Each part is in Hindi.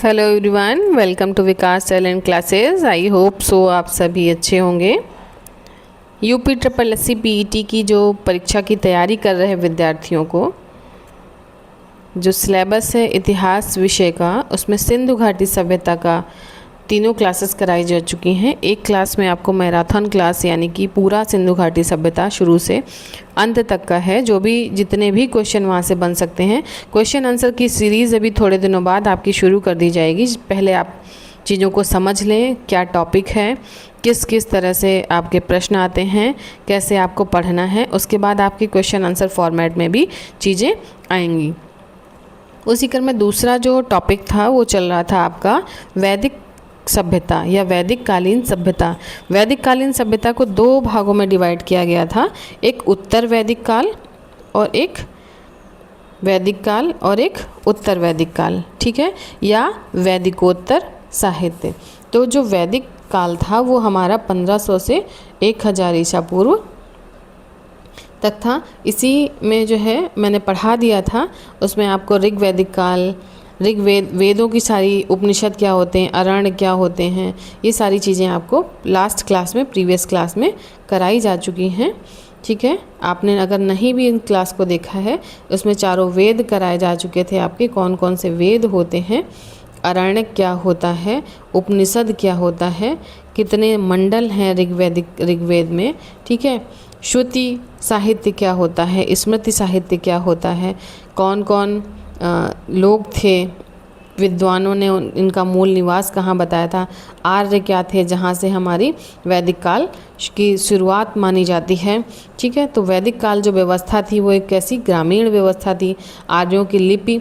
Hello everyone, welcome to Vikas talent classes. I hope so आप सभी अच्छे होंगे। UP triple S C PET की जो परीक्षा की तैयारी कर रहे विद्यार्थियों को जो सिलेबस है इतिहास विषय का, उसमें सिंधु घाटी सभ्यता का तीनों क्लासेस कराई जा चुकी हैं। एक क्लास में आपको मैराथन क्लास यानी कि पूरा सिंधु घाटी सभ्यता शुरू से अंत तक का है, जो भी जितने भी क्वेश्चन वहाँ से बन सकते हैं। क्वेश्चन आंसर की सीरीज़ अभी थोड़े दिनों बाद आपकी शुरू कर दी जाएगी। पहले आप चीज़ों को समझ लें, क्या टॉपिक है, किस किस तरह से आपके प्रश्न आते हैं, कैसे आपको पढ़ना है। उसके बाद आपके क्वेश्चन आंसर फॉर्मेट में भी चीज़ें आएंगी। उसी क्रम में दूसरा जो टॉपिक था वो चल रहा था आपका वैदिक सभ्यता या वैदिक कालीन सभ्यता। वैदिक कालीन सभ्यता को दो भागों में डिवाइड किया गया था, एक उत्तर वैदिक काल और एक वैदिक काल और एक उत्तर वैदिक काल, ठीक है, या वैदिकोत्तर साहित्य। तो जो वैदिक काल था वो हमारा 1500 से 1000 ईसा पूर्व तक था। इसी में जो है मैंने पढ़ा दिया था, उसमें आपको ऋग वैदिक काल, वेदों की सारी उपनिषद क्या होते हैं, अरण्य क्या होते हैं, ये सारी चीज़ें आपको लास्ट क्लास में, प्रीवियस क्लास में कराई जा चुकी हैं, ठीक है। आपने अगर नहीं भी इन क्लास को देखा है, उसमें चारों वेद कराए जा चुके थे आपके, कौन कौन से वेद होते हैं, अरण्य क्या होता है, उपनिषद क्या होता है, कितने मंडल हैं ऋग्वेद में, ठीक है, श्रुति साहित्य क्या होता है, स्मृति साहित्य क्या होता है, कौन कौन लोग थे, विद्वानों ने इनका मूल निवास कहाँ बताया था, आर्य क्या थे जहाँ से हमारी वैदिक काल की शुरुआत मानी जाती है, ठीक है। तो वैदिक काल जो व्यवस्था थी वो एक कैसी ग्रामीण व्यवस्था थी। आर्यों की लिपि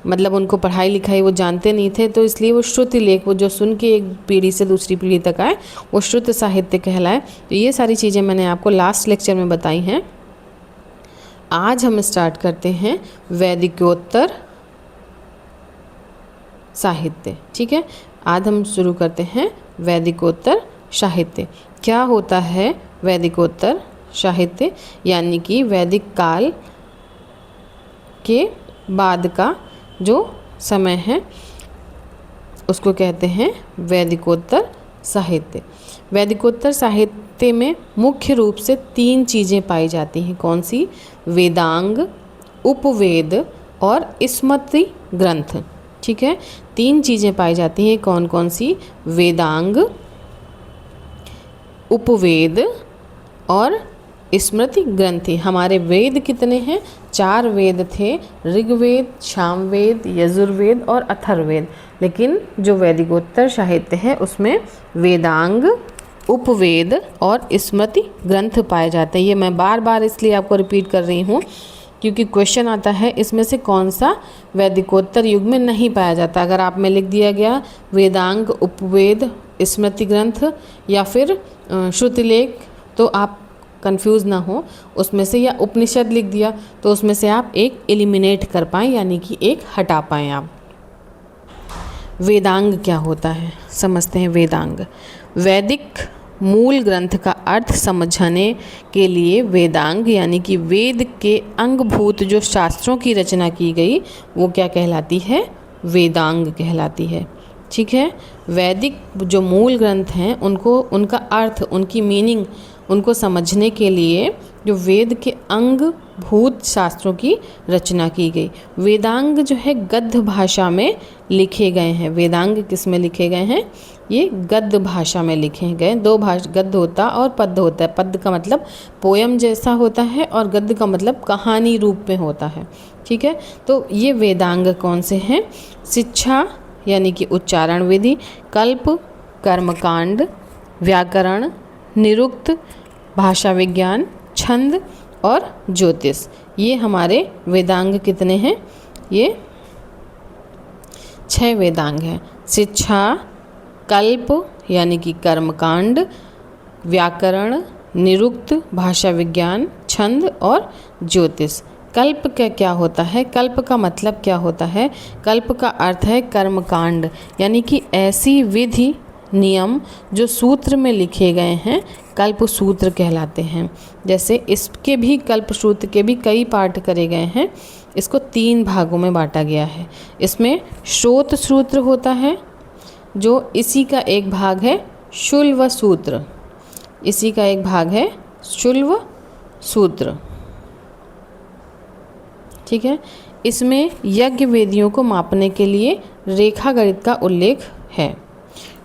मतलब उनको पढ़ाई लिखाई वो जानते नहीं थे, तो इसलिए वो श्रुति लेख, वो जो सुन के एक पीढ़ी से दूसरी पीढ़ी तक आए, वो श्रुत साहित्य कहलाए। तो ये सारी चीज़ें मैंने आपको लास्ट लेक्चर में बताई हैं। आज हम स्टार्ट करते हैं वैदिकोत्तर साहित्य, ठीक है। आज हम शुरू करते हैं वैदिकोत्तर साहित्य। क्या होता है वैदिकोत्तर साहित्य? यानी कि वैदिक काल के बाद का जो समय है उसको कहते हैं वैदिकोत्तर साहित्य। वैदिकोत्तर साहित्य में मुख्य रूप से 3 चीज़ें पाई जाती हैं। कौन सी? वेदांग, उपवेद और स्मृति ग्रंथ, ठीक है। 3 चीज़ें पाई जाती हैं। कौन कौन सी? वेदांग, उपवेद और स्मृति ग्रंथि। हमारे वेद कितने हैं? 4 वेद थे, ऋग्वेद, सामवेद, यजुर्वेद और अथर्ववेद। लेकिन जो वैदिकोत्तर साहित्य है उसमें वेदांग, उपवेद और स्मृति ग्रंथ पाए जाते हैं। ये मैं बार बार इसलिए आपको रिपीट कर रही हूँ क्योंकि क्वेश्चन आता है इसमें से कौन सा वैदिकोत्तर युग में नहीं पाया जाता। अगर आप में लिख दिया गया वेदांग, उपवेद, स्मृति ग्रंथ या फिर श्रुतिलेख, तो आप कंफ्यूज ना हो उसमें से, या उपनिषद लिख दिया तो उसमें से आप एक एलिमिनेट कर पाएँ, यानी कि एक हटा पाएँ आप। वेदांग क्या होता है समझते हैं। वेदांग वैदिक मूल ग्रंथ का अर्थ समझने के लिए वेदांग यानी कि वेद के अंगभूत जो शास्त्रों की रचना की गई वो क्या कहलाती है? वेदांग कहलाती है, ठीक है। वैदिक जो मूल ग्रंथ हैं उनको, उनका अर्थ, उनकी मीनिंग, उनको समझने के लिए जो वेद के अंगभूत शास्त्रों की रचना की गई। वेदांग जो है गद्य भाषा में लिखे गए हैं। वेदांग किस में लिखे गए हैं? ये गद्य भाषा में लिखे गए। 2 भाषा, गद्य होता और पद्य होता है। पद्य का मतलब पोयम जैसा होता है और गद्य का मतलब कहानी रूप में होता है, ठीक है। तो ये वेदांग कौन से हैं? शिक्षा यानी कि उच्चारण विधि, कल्प, कर्मकांड, व्याकरण, निरुक्त, भाषा विज्ञान, छंद और ज्योतिष। ये हमारे वेदांग कितने हैं? ये 6 वेदांग हैं। शिक्षा, कल्प यानी कि कर्मकांड, व्याकरण, निरुक्त, भाषा विज्ञान, छंद और ज्योतिष। कल्प का क्या होता है? कल्प का मतलब क्या होता है? कल्प का अर्थ है कर्मकांड, यानी कि ऐसी विधि नियम जो सूत्र में लिखे गए हैं कल्प सूत्र कहलाते हैं। जैसे इसके भी कल्प सूत्र के भी कई पार्ट करे गए हैं। इसको 3 भागों में बांटा गया है। इसमें श्रोत सूत्र होता है, जो इसी का एक भाग है शुल्व सूत्र। इसी का एक भाग है शुल्व सूत्र, ठीक है। इसमें यज्ञ वेदियों को मापने के लिए रेखा गणित का उल्लेख है।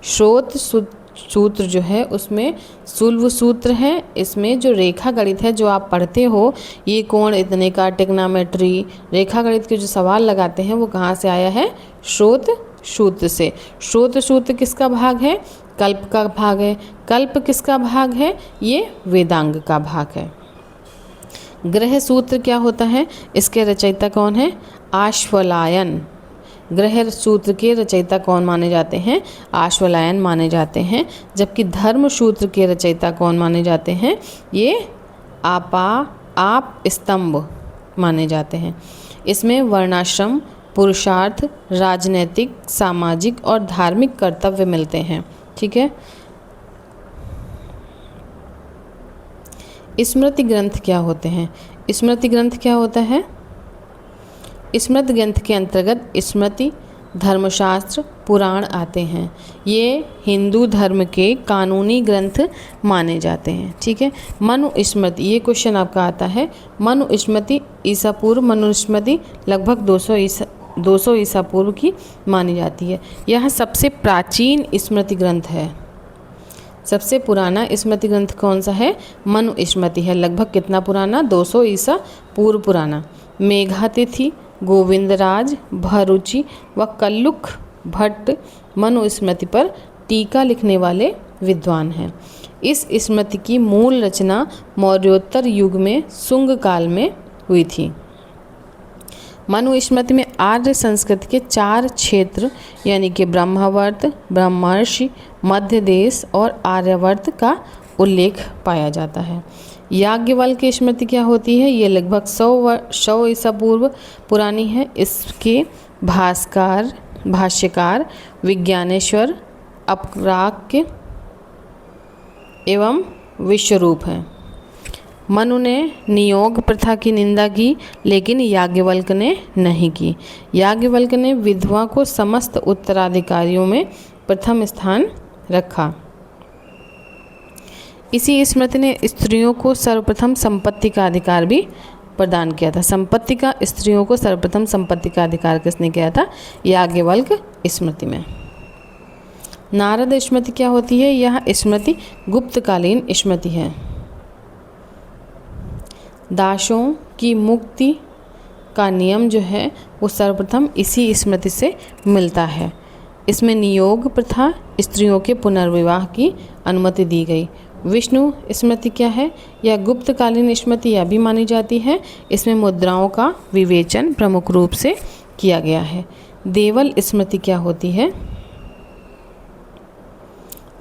श्रोत सूत्र जो है उसमें शुल्व सूत्र है। इसमें जो रेखा गणित है जो आप पढ़ते हो, ये कोण इतने का, टेक्नामेट्री, रेखा गणित के जो सवाल लगाते हैं वो कहाँ से आया है? श्रोत सूत्र से। श्रोत सूत्र किसका भाग है? कल्प का भाग है। कल्प किसका भाग है? ये वेदांग का भाग है। ग्रह सूत्र क्या होता है? इसके रचयिता कौन है? आश्वलायन। ग्रह सूत्र के रचयिता कौन माने जाते हैं? आश्वलायन माने जाते हैं। जबकि धर्म सूत्र के रचयिता कौन माने जाते हैं? ये आप स्तंभ माने जाते हैं। इसमें वर्णाश्रम, पुरुषार्थ, राजनैतिक, सामाजिक और धार्मिक कर्तव्य मिलते हैं, ठीक है। स्मृति ग्रंथ क्या होते हैं? स्मृति ग्रंथ क्या होता है? स्मृति ग्रंथ के अंतर्गत स्मृति, धर्मशास्त्र, पुराण आते हैं। ये हिंदू धर्म के कानूनी ग्रंथ माने जाते हैं, ठीक है। मनुस्मृति, ये क्वेश्चन आपका आता है। मनुस्मृति ईसा पूर्व, मनुस्मृति लगभग 200 ईसा पूर्व की मानी जाती है। यह सबसे प्राचीन स्मृति ग्रंथ है। सबसे पुराना स्मृति ग्रंथ कौन सा है? मनुस्मृति है। लगभग कितना पुराना? 200 ईसा पूर्व पुराना। मेघातिथि, गोविंदराज, भरुचि व कल्लुख भट्ट मनुस्मृति पर टीका लिखने वाले विद्वान हैं। इस स्मृति की मूल रचना मौर्योत्तर युग में शुंग काल में हुई थी। मनुस्मृति में आर्य संस्कृति के 4 क्षेत्र यानी कि ब्रह्मावर्त, ब्रह्मर्षि, मध्य देश और आर्यावर्त का उल्लेख पाया जाता है। याज्ञवल्क की स्मृति क्या होती है? ये लगभग 100 ईसा पूर्व पुरानी है। इसके भाष्यकार विज्ञानेश्वर, अपराक्य एवं विश्वरूप हैं। मनु ने नियोग प्रथा की निंदा की, लेकिन याज्ञवल्क ने नहीं की। याज्ञवल्क ने विधवा को समस्त उत्तराधिकारियों में प्रथम स्थान रखा। इसी स्मृति ने स्त्रियों को सर्वप्रथम संपत्ति का अधिकार भी प्रदान किया था। स्त्रियों को सर्वप्रथम संपत्ति का अधिकार किसने किया था? याज्ञवल्क स्मृति में। नारद स्मृति क्या होती है? यह स्मृति गुप्तकालीन स्मृति है। दासों की मुक्ति का नियम जो है वो सर्वप्रथम इसी स्मृति से मिलता है। इसमें नियोग प्रथा, स्त्रियों के पुनर्विवाह की अनुमति दी गई। विष्णु स्मृति क्या है? यह गुप्तकालीन स्मृति यह भी मानी जाती है। इसमें मुद्राओं का विवेचन प्रमुख रूप से किया गया है। देवल स्मृति क्या होती है?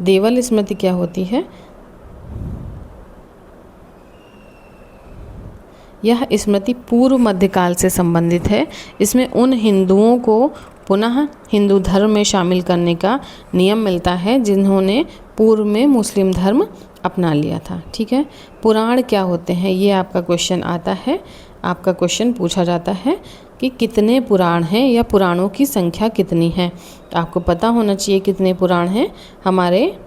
देवल स्मृति क्या होती है? यह स्मृति पूर्व मध्यकाल से संबंधित है। इसमें उन हिंदुओं को पुनः हिंदू धर्म में शामिल करने का नियम मिलता है जिन्होंने पूर्व में मुस्लिम धर्म अपना लिया था, ठीक है। पुराण क्या होते हैं? ये आपका क्वेश्चन आता है। आपका क्वेश्चन पूछा जाता है कि कितने पुराण हैं या पुराणों की संख्या कितनी है। आपको पता होना चाहिए कितने पुराण हैं। हमारे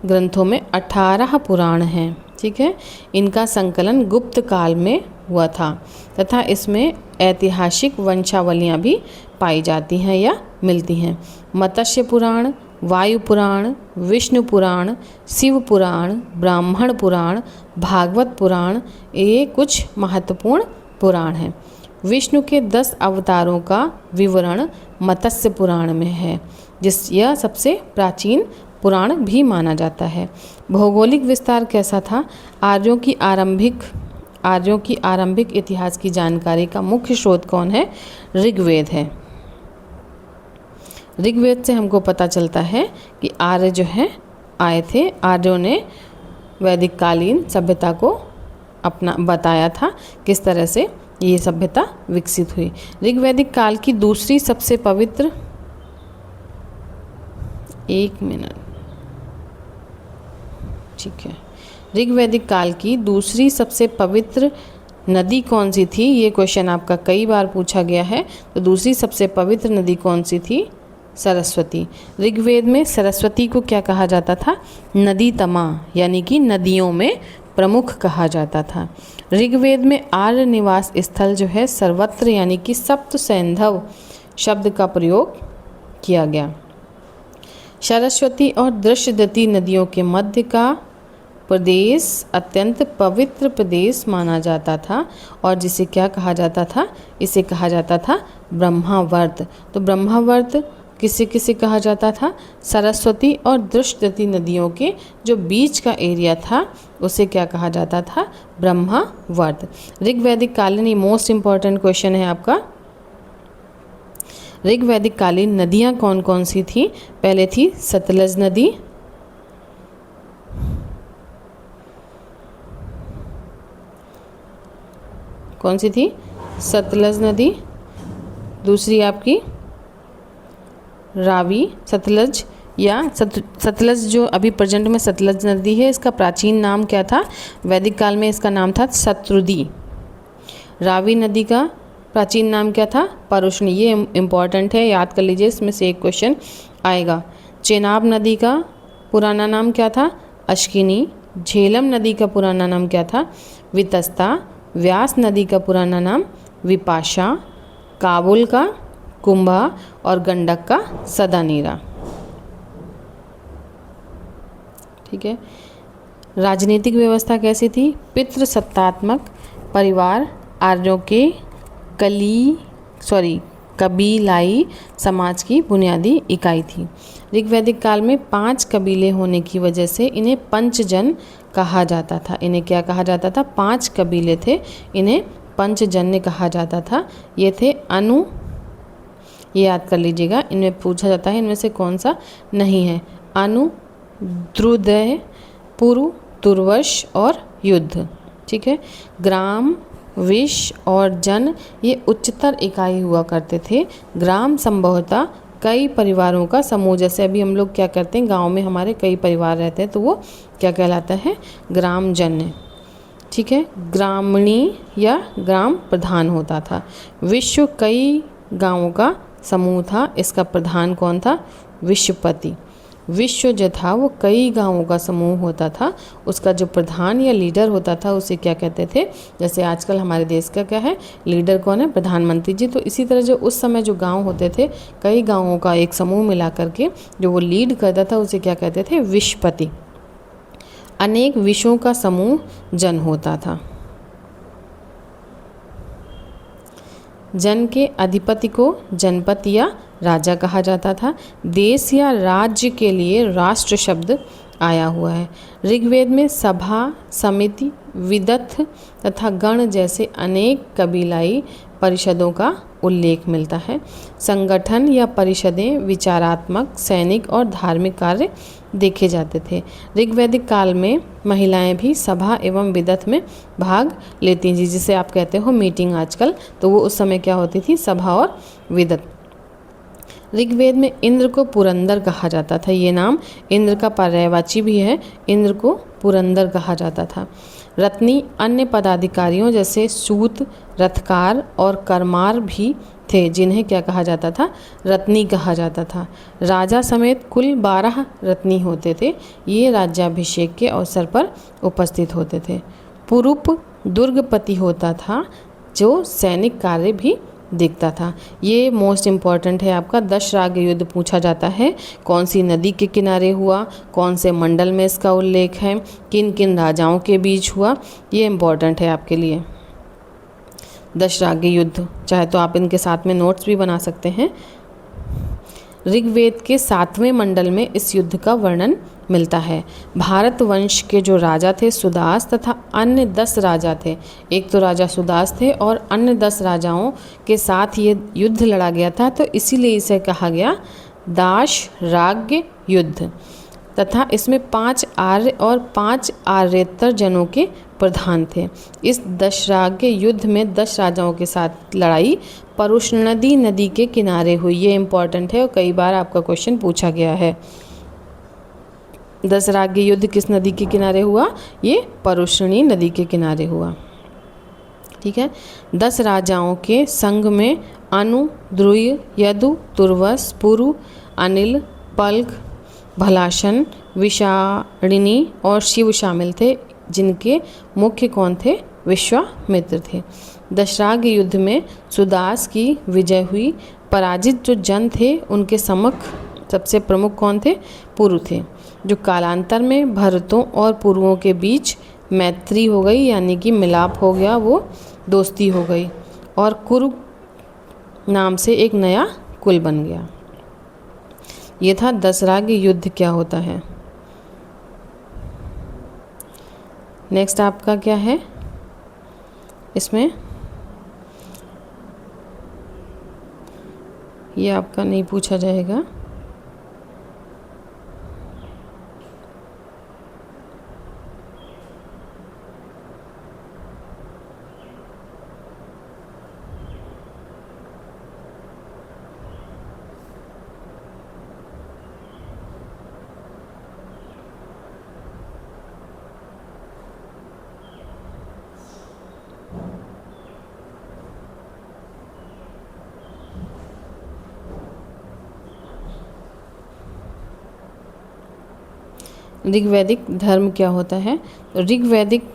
ग्रंथों में 18 पुराण हैं, ठीक है। इनका संकलन गुप्त काल में हुआ था तथा इसमें ऐतिहासिक वंशावलियाँ भी पाई जाती हैं या मिलती हैं। मत्स्य पुराण, वायु पुराण, विष्णु पुराण, शिव पुराण, ब्राह्मण पुराण, भागवत पुराण, ये कुछ महत्वपूर्ण पुराण हैं। विष्णु के 10 अवतारों का विवरण मत्स्य पुराण में है, यह सबसे प्राचीन पुराण भी माना जाता है। भौगोलिक विस्तार कैसा था? आर्यों की आरंभिक इतिहास की जानकारी का मुख्य स्रोत कौन है? ऋग्वेद है। ऋग्वेद से हमको पता चलता है कि आर्य जो है आए थे। आर्यों ने वैदिक कालीन सभ्यता को अपना बताया था किस तरह से ये सभ्यता विकसित हुई। ऋग्वैदिक काल की दूसरी सबसे पवित्र ठीक है। ऋग्वैदिक काल की दूसरी सबसे पवित्र नदी कौन सी थी? ये क्वेश्चन आपका कई बार पूछा गया है। तो दूसरी सबसे पवित्र नदी कौन सी थी? सरस्वती। ऋग्वेद में सरस्वती को क्या कहा जाता था? नदी तमा, यानी कि नदियों में प्रमुख कहा जाता था। ऋग्वेद में आर्य निवास स्थल जो है सर्वत्र यानी कि सप्त सैंधव शब्द का प्रयोग किया गया। सरस्वती और दृश्यदती नदियों के मध्य का प्रदेश अत्यंत पवित्र प्रदेश माना जाता था और जिसे क्या कहा जाता था? इसे कहा जाता था ब्रह्मावर्त। तो ब्रह्मावर्त किसे किसे कहा जाता था? सरस्वती और दृश्यदती नदियों के जो बीच का एरिया था उसे क्या कहा जाता था? ब्रह्मावर्त। ऋग्वैदिक कालीन मोस्ट इम्पॉर्टेंट क्वेश्चन है आपका। ऋग्वैदिक कालीन नदियाँ कौन कौन सी थी? पहले थी सतलज नदी, कौन सी थी? सतलज नदी। दूसरी आपकी रावी, सतलज या सतलज जो अभी प्रेजेंट में सतलज नदी है, इसका प्राचीन नाम क्या था? वैदिक काल में इसका नाम था शत्रुदी। रावी नदी का प्राचीन नाम क्या था? परुष्णी। ये इम्पॉर्टेंट है, याद कर लीजिए, इसमें से एक क्वेश्चन आएगा। चेनाब नदी का पुराना नाम क्या था? अश्किनी। झेलम नदी का पुराना नाम क्या था? वितस्ता। व्यास नदी का पुराना नाम विपाशा। काबुल का कुंभा और गंडक का सदानीरा। ठीक है। राजनीतिक व्यवस्था कैसी थी? पितृसत्तात्मक परिवार आर्यों के कबीलाई समाज की बुनियादी इकाई थी। ऋग्वैदिक काल में 5 कबीले होने की वजह से इन्हें पंचजन कहा जाता था। इन्हें क्या कहा जाता था? 5 कबीले थे, इन्हें पंचजन्य कहा जाता था। ये थे अनु, ये याद कर लीजिएगा, इनमें पूछा जाता है इनमें से कौन सा नहीं है। अनु, द्रुदय, पुरु, तुर्वश और युद्ध। ठीक है। ग्राम, विश और जन ये उच्चतर इकाई हुआ करते थे। ग्राम संभवतः कई परिवारों का समूह, जैसे अभी हम लोग क्या करते हैं, गांव में हमारे कई परिवार रहते हैं तो वो क्या कहलाता है? ग्राम जन्य। ठीक है। ग्रामणी या ग्राम प्रधान होता था। विश्व कई गांवों का समूह था, इसका प्रधान कौन था? विश्वपति। विश्व जो था वो कई गांवों का समूह होता था, उसका जो प्रधान या लीडर होता था उसे क्या कहते थे? जैसे आजकल हमारे देश का क्या है, लीडर कौन है? प्रधानमंत्री जी। तो इसी तरह जो उस समय जो गांव होते थे, कई गांवों का एक समूह मिला करके जो वो लीड करता था उसे क्या कहते थे? विश्वपति। अनेक विषयों का समूह जन होता था। जन के अधिपति को जनपद या राजा कहा जाता था। देश या राज्य के लिए राष्ट्र शब्द आया हुआ है। ऋग्वेद में सभा, समिति, विदथ तथा गण जैसे अनेक कबीलाई परिषदों का उल्लेख मिलता है। संगठन या परिषदें विचारात्मक, सैनिक और धार्मिक कार्य देखे जाते थे। ऋग्वैदिक काल में महिलाएं भी सभा एवं विदथ में भाग लेती थी, जिसे आप कहते हो मीटिंग आजकल, तो वो उस समय क्या होती थी? सभा और विदथ। ऋग्वेद में इंद्र को पुरंदर कहा जाता था। ये नाम इंद्र का पर्यायवाची भी है, इंद्र को पुरंदर कहा जाता था। रत्नी अन्य पदाधिकारियों जैसे सूत, रथकार और करमार भी थे, जिन्हें क्या कहा जाता था? रत्नी कहा जाता था। राजा समेत कुल 12 रत्नी होते थे, ये राज्याभिषेक के अवसर पर उपस्थित होते थे। पुरुप दुर्गपति होता था, जो सैनिक कार्य भी देखता था। ये मोस्ट इम्पॉर्टेंट है आपका। दशराग युद्ध पूछा जाता है, कौन सी नदी के किनारे हुआ, कौन से मंडल में इसका उल्लेख है, किन किन राजाओं के बीच हुआ, ये इम्पॉर्टेंट है आपके लिए। दशराग युद्ध, चाहे तो आप इनके साथ में नोट्स भी बना सकते हैं। ऋग्वेद के 7वें मंडल में इस युद्ध का वर्णन मिलता है। भारत वंश के जो राजा थे सुदास तथा अन्य 10 राजा थे, एक तो राजा सुदास थे और अन्य 10 राजाओं के साथ ये युद्ध लड़ा गया था, तो इसीलिए इसे कहा गया दाशराग्य युद्ध। तथा इसमें 5 आर्य और 5 आर्येतर जनों के प्रधान थे। इस दशराग्य युद्ध में 10 राजाओं के साथ लड़ाई परुष्णदी नदी के किनारे हुई। ये इम्पॉर्टेंट है और कई बार आपका क्वेश्चन पूछा गया है। दसराज्य युद्ध किस नदी के किनारे हुआ? ये परुष्णी नदी के किनारे हुआ। ठीक है। 10 राजाओं के संघ में अनु, ध्रुव, यदु, तुर्वस, पुरु, अनिल, पल्क, भलाशन, विषाणिनी और शिव शामिल थे, जिनके मुख्य कौन थे? विश्वामित्र थे। दशराग युद्ध में सुदास की विजय हुई। पराजित जो जन थे उनके समक्ष सबसे प्रमुख कौन थे? पुरु थे। जो कालांतर में भरतों और पुरुओं के बीच मैत्री हो गई, यानी कि मिलाप हो गया, वो दोस्ती हो गई और कुरु नाम से एक नया कुल बन गया। ये था दसराग युद्ध क्या होता है। नेक्स्ट आपका क्या है इसमें? ये आपका नहीं पूछा जाएगा। ऋग्वैदिक धर्म क्या होता है? ऋग्वैदिक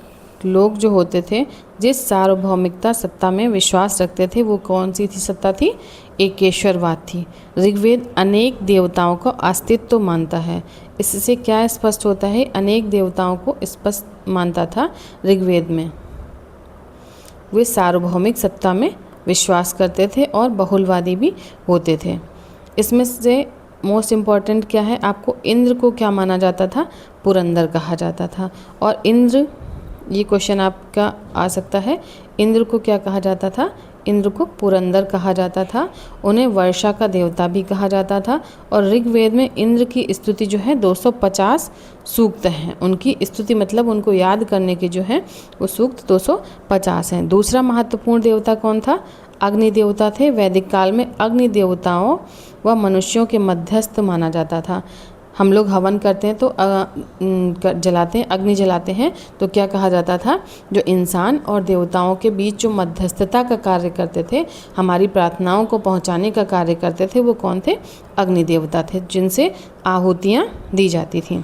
लोग जो होते थे, जिस सार्वभौमिकता सत्ता में विश्वास रखते थे, वो कौन सी थी सत्ता थी? एकेश्वरवाद थी। ऋग्वेद अनेक देवताओं का अस्तित्व मानता है। इससे क्या स्पष्ट होता है? अनेक देवताओं को स्पष्ट मानता था ऋग्वेद में। वे सार्वभौमिक सत्ता में विश्वास करते थे और बहुलवादी भी होते थे। इसमें से मोस्ट इम्पॉर्टेंट क्या है? आपको इंद्र को क्या माना जाता था? पुरंदर कहा जाता था। और इंद्र, ये क्वेश्चन आपका आ सकता है, इंद्र को क्या कहा जाता था? इंद्र को पुरंदर कहा जाता था। उन्हें वर्षा का देवता भी कहा जाता था। और ऋग्वेद में इंद्र की स्तुति जो है 250 सूक्त हैं। उनकी स्तुति मतलब उनको याद करने के जो है वो सूक्त 250 हैं। दूसरा महत्वपूर्ण देवता कौन था? अग्नि देवता थे। वैदिक काल में अग्नि देवताओं व मनुष्यों के मध्यस्थ माना जाता था। हम लोग हवन करते हैं तो जलाते हैं, अग्नि जलाते हैं, तो क्या कहा जाता था? जो इंसान और देवताओं के बीच जो मध्यस्थता का कार्य करते थे, हमारी प्रार्थनाओं को पहुंचाने का कार्य करते थे, वो कौन थे? अग्नि देवता थे, जिनसे आहुतियाँ दी जाती थीं।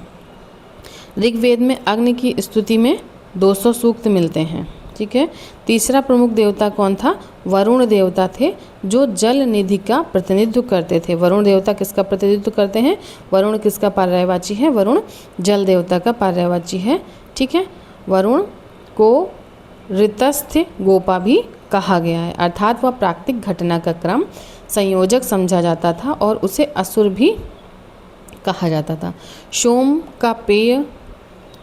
ऋग्वेद में अग्नि की स्तुति में 200 सूक्त मिलते हैं। ठीक है। तीसरा प्रमुख देवता कौन था? वरुण देवता थे, जो जल निधि का प्रतिनिधित्व करते थे। वरुण देवता किसका प्रतिनिधित्व करते हैं? वरुण किसका पर्यायवाची है? वरुण जल देवता का पर्यायवाची है। ठीक है। वरुण को ऋतस्थ गोपा भी कहा गया है, अर्थात वह प्राकृतिक घटना का क्रम संयोजक समझा जाता था और उसे असुर भी कहा जाता था।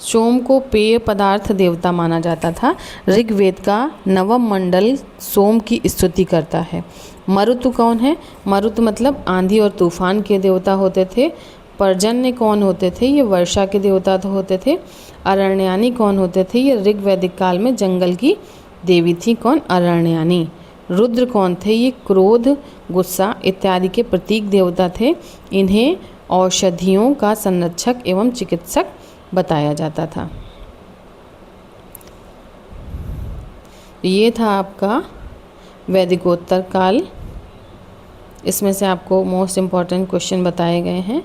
सोम को पेय पदार्थ देवता माना जाता था। ऋग्वेद का नवम मंडल सोम की स्तुति करता है। मरुत कौन है? मरुत मतलब आंधी और तूफान के देवता होते थे। पर्जन्य कौन होते थे? ये वर्षा के देवता तो होते थे। अरण्यानी कौन होते थे? ये ऋग्वैदिक काल में जंगल की देवी थी। कौन? अरण्यानी। रुद्र कौन थे? ये क्रोध, गुस्सा इत्यादि के प्रतीक देवता थे। इन्हें औषधियों का संरक्षक एवं चिकित्सक बताया जाता था। ये था आपका वैदिकोत्तर काल। इसमें से आपको मोस्ट इम्पॉर्टेंट क्वेश्चन बताए गए हैं।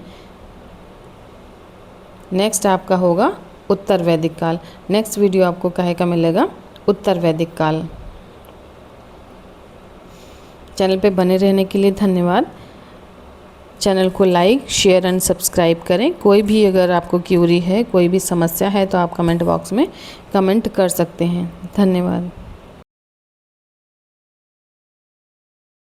नेक्स्ट आपका होगा उत्तर वैदिक काल। नेक्स्ट वीडियो आपको काहे का मिलेगा? उत्तर वैदिक काल। चैनल पे बने रहने के लिए धन्यवाद। चैनल को लाइक, शेयर एंड सब्सक्राइब करें। कोई भी अगर आपको क्यूरी है, कोई भी समस्या है, तो आप कमेंट बॉक्स में कमेंट कर सकते हैं। धन्यवाद।